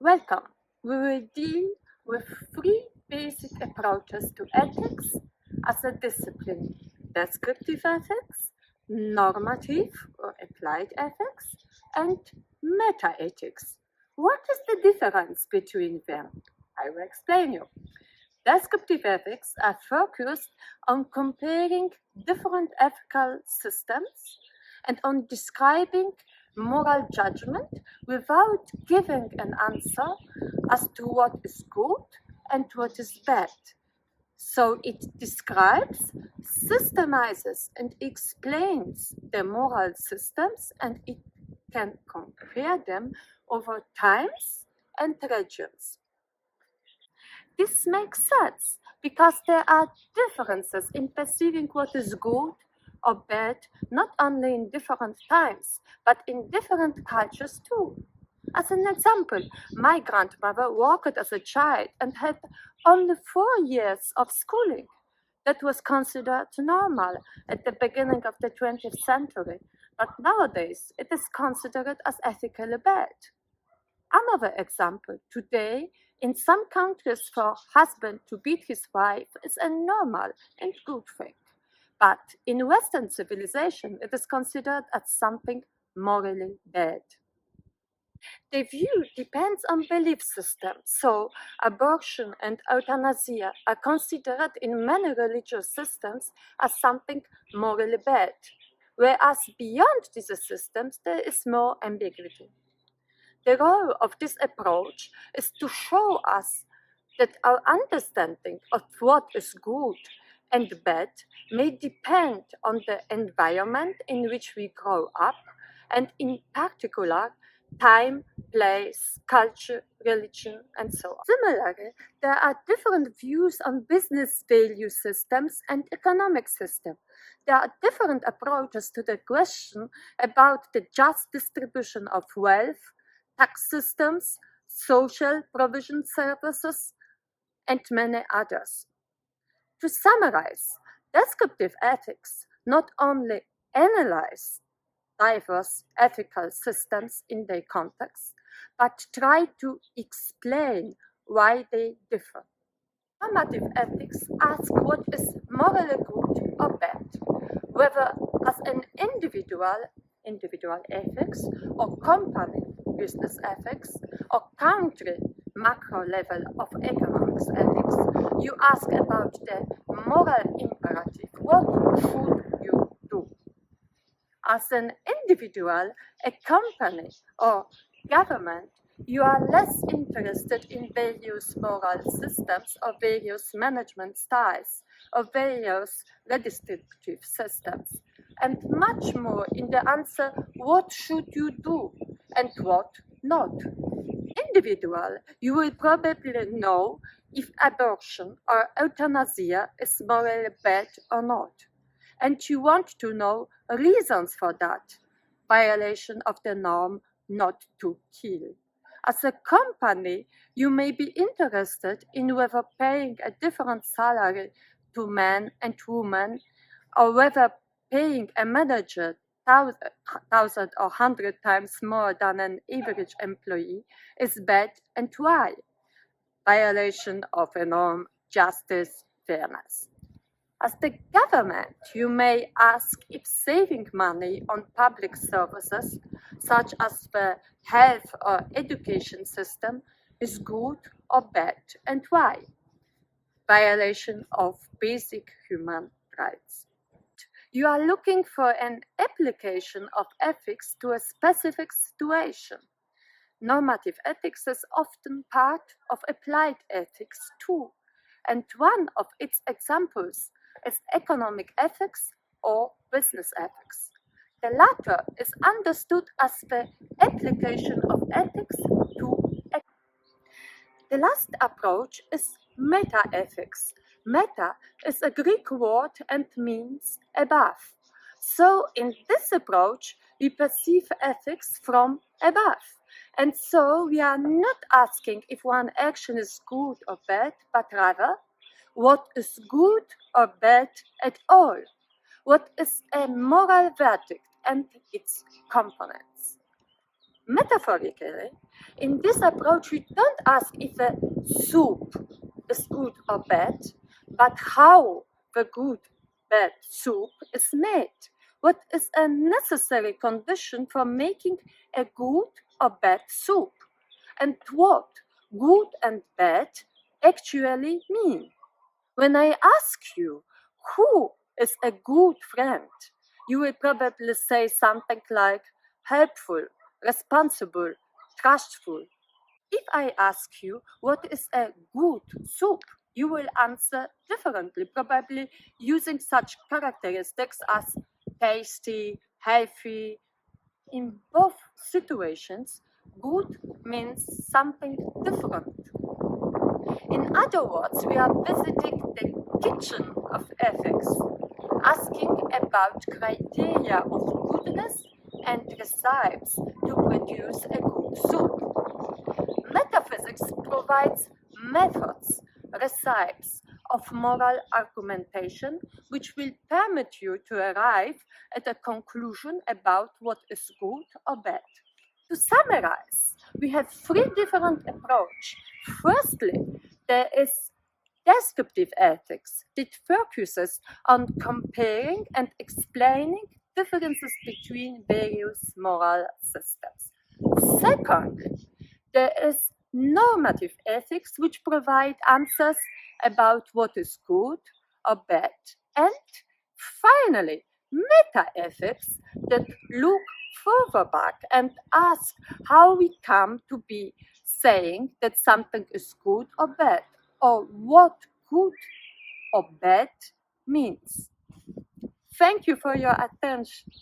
Welcome. We will deal with three basic approaches to ethics as a discipline: descriptive ethics, normative or applied ethics, and meta ethics. What is the difference between them? I will explain you. Descriptive ethics are focused on comparing different ethical systems and on describing moral judgment without giving an answer as to what is good and what is bad. So it describes, systemizes, and explains the moral systems, and it can compare them over times and regions. This makes sense because there are differences in perceiving what is good or bad, not only in different times, but in different cultures too. As an example, my grandmother worked as a child and had only 4 years of schooling. That was considered normal at the beginning of the 20th century, but nowadays it is considered as ethically bad. Another example, today, in some countries for husband to beat his wife is a normal and good thing. But in Western civilization, it is considered as something morally bad. The view depends on belief system, so abortion and euthanasia are considered in many religious systems as something morally bad, whereas beyond these systems there is more ambiguity. The role of this approach is to show us that our understanding of what is good and bad may depend on the environment in which we grow up, and in particular, time, place, culture, religion, and so on. Similarly, there are different views on business value systems and economic systems. There are different approaches to the question about the just distribution of wealth, tax systems, social provision services, and many others. To summarize, descriptive ethics not only analyze diverse ethical systems in their context, but try to explain why they differ. Normative ethics ask what is morally good or bad, whether as an individual ethics, or company, business ethics, or country, macro level of economics ethics. You ask about the moral imperative. What should you do? As an individual, a company, or government, you are less interested in various moral systems or various management styles or various redistributive systems, and much more in the answer, what should you do and what not. Individual, you will probably know if abortion or euthanasia is morally bad or not, and you want to know reasons for that, violation of the norm not to kill. As a company, you may be interested in whether paying a different salary to men and women, or whether paying a manager 1,000 or 100 times more than an average employee is bad, and why. Violation of a norm, justice, fairness. As the government, you may ask if saving money on public services, such as the health or education system, is good or bad, and why. Violation of basic human rights. You are looking for an application of ethics to a specific situation. Normative ethics is often part of applied ethics too, and one of its examples is economic ethics or business ethics. The latter is understood as the application of ethics to the last approach is meta-ethics. Meta is a Greek word and means above. So in this approach, we perceive ethics from above. And so we are not asking if one action is good or bad, but rather what is good or bad at all. What is a moral verdict and its components. Metaphorically, in this approach, we don't ask if a soup is good or bad, but how the good bad soup is made. What is a necessary condition for making a good or bad soup? And what good and bad actually mean. When I ask you who is a good friend, you will probably say something like helpful, responsible, trustful. If I ask you what is a good soup, you will answer differently, probably using such characteristics as tasty, healthy. In both situations, good means something different. In other words, we are visiting the kitchen of ethics, asking about criteria of goodness and recipes to produce a good soup. Metaphysics provides methods, recipes of moral argumentation which will permit you to arrive at a conclusion about what is good or bad. To summarize, we have three different approaches. Firstly, there is descriptive ethics that focuses on comparing and explaining differences between various moral systems. Second, there is normative ethics which provide answers about what is good or bad. And finally, meta ethics that look further back and ask how we come to be saying that something is good or bad, or what good or bad means. Thank you for your attention.